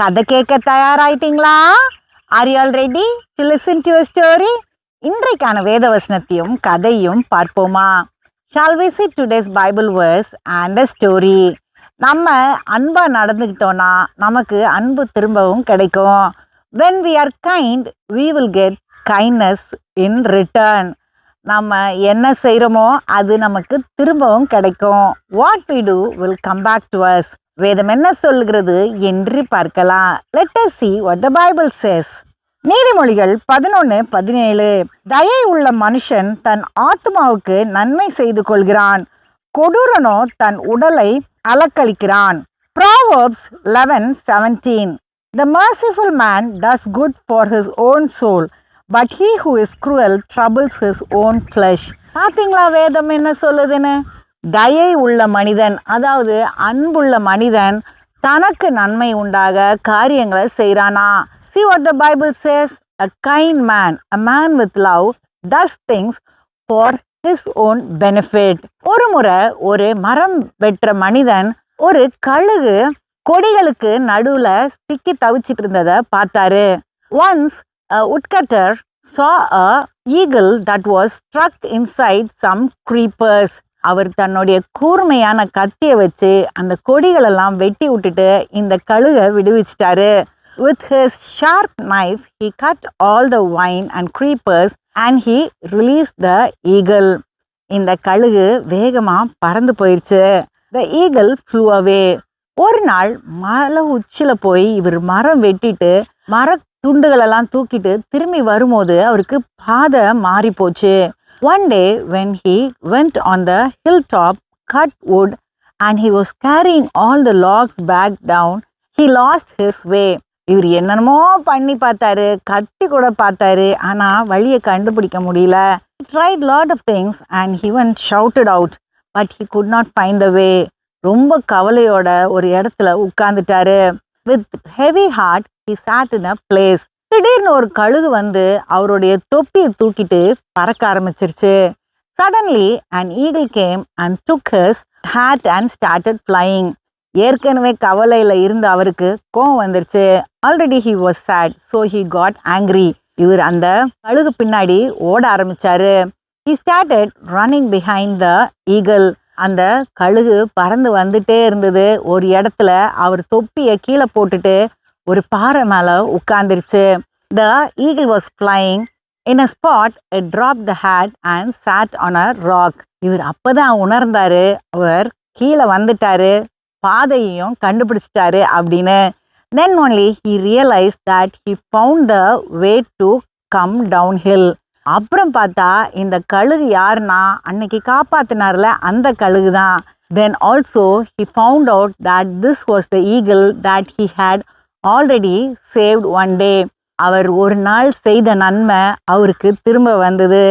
கதை கேட்க தயாராயிட்டீங்களா? Are you all ready to listen to a story? இன்றைக்கான வேதவசனத்தையும் கதையும் பார்ப்போமா? Shall we see today's Bible verse and a story? நம்ம அன்பா நடந்துக்கிட்டோம்னா நமக்கு அன்பு திரும்பவும் கிடைக்கும். When we are kind, we will get kindness in return. நம்ம என்ன செய்கிறோமோ அது நமக்கு திரும்பவும் கிடைக்கும். What we do will come back to us. வேதம் என்ன சொல்கிறது என்று பார்க்கலாம். Let us see what the Bible says. நீதிமொழிகள் 11:17. தயை உள்ள மனுஷன் தன் ஆத்மாவுக்கு நன்மை செய்து கொள்கிறான், கொடூரனோ தன் உடலை அலக்களிக்கிறான். Proverbs 11:17. The merciful man does good for his own soul, but he who is cruel troubles his own flesh. பார்த்தீங்களா வேதம் என்ன சொல்லுதுன்னு? தயை உள்ள மனிதன், அதாவது அன்புள்ள மனிதன் தனக்கு நன்மை உண்டாக காரியங்களை செய்கிறானா. See what the Bible says. A kind man, a man with love, does things for his own benefit. ஒரு முறை ஒரு மரம் வெட்டுற மனிதன் ஒரு கழுகு கொடிகளுக்கு நடுவில் சிக்கி தவிச்சிட்டு இருந்ததை பார்த்தாரு. Once a woodcutter saw a eagle that was stuck inside some creepers. அவர் தன்னுடைய கூர்மையான கத்தியை வச்சு அந்த கொடிகளெல்லாம் வெட்டி விட்டுட்டு இந்த கழுகை விடுவிச்சிட்டாரு. With his sharp knife, he cut all the vine and creepers and he released the eagle. இந்த கழுகு வேகமாக பறந்து போயிடுச்சு. The eagle flew away. ஒரு நாள் மலை உச்சியில் போய் இவர் மரம் வெட்டிட்டு மர துண்டுகளெல்லாம் தூக்கிட்டு திரும்பி வரும்போது அவருக்கு பாதை மாறி போச்சு. One day when he went on the hilltop, cut wood, and he was carrying all the logs back down, he lost his way. இவர் என்னென்னமோ பண்ணி பார்த்தாரு, கத்தி கூட பார்த்தாரு, ஆனால் வழியை கண்டுபிடிக்க முடியல. He tried lot of things and he even shouted out, but he could not find the way. ரொம்ப கவலையோட ஒரு இடத்துல உட்கார்ந்துட்டாரு. With heavy heart, he sat in a place. திடீர்னு ஒரு கழுகு வந்து அவருடைய தொப்பியை தூக்கிட்டு பறக்க ஆரம்பிச்சிருச்சு. Suddenly an eagle came and took his hat and started flying. ஏற்கனவே கவலையில் இருந்த அவருக்கு கோவம் வந்துருச்சு. Already he was sad, so he got angry. இவர் அந்த கழுகு பின்னாடி ஓட ஆரம்பிச்சாரு. He started running behind the eagle. அந்த கழுகு பறந்து வந்துட்டே இருந்தது. ஒரு இடத்துல அவர் தொப்பியை கீழே போட்டுட்டு ஒரு பாறை மேலே உட்கார்ந்துருச்சு. The eagle was flying. In a spot, it dropped the hat and sat on a rock. இவர் அப்பதான் உணர்ந்தாரு, அவர் கீழே வந்துட்டாரு, பாதையையும் கண்டுபிடிச்சிட்டாரு அப்படின்னு. Then only he realized that he found the way to come downhill. அப்புறம் பார்த்தா இந்த கழுகு யாருன்னா அன்னைக்கு காப்பாத்தினார்ல அந்த கழுகு தான். Then also he found out that this was the eagle that he had already saved one day. அவர் ஒரு நாள் செய்த நன்மை அவருக்கு திரும்ப வந்தது.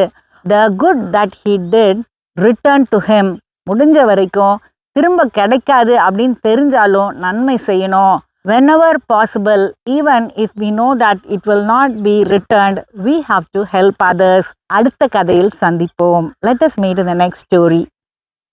The good that he did returned to him. முடிஞ்ச வரைக்கும் திரும்ப கிடைக்காது அப்படின்னு தெரிஞ்சாலும் நன்மை செய்யணும். Whenever possible, even if we know that it will not be returned, we have to help others. அடுத்த கதையில் சந்திப்போம். Let us meet in the next story.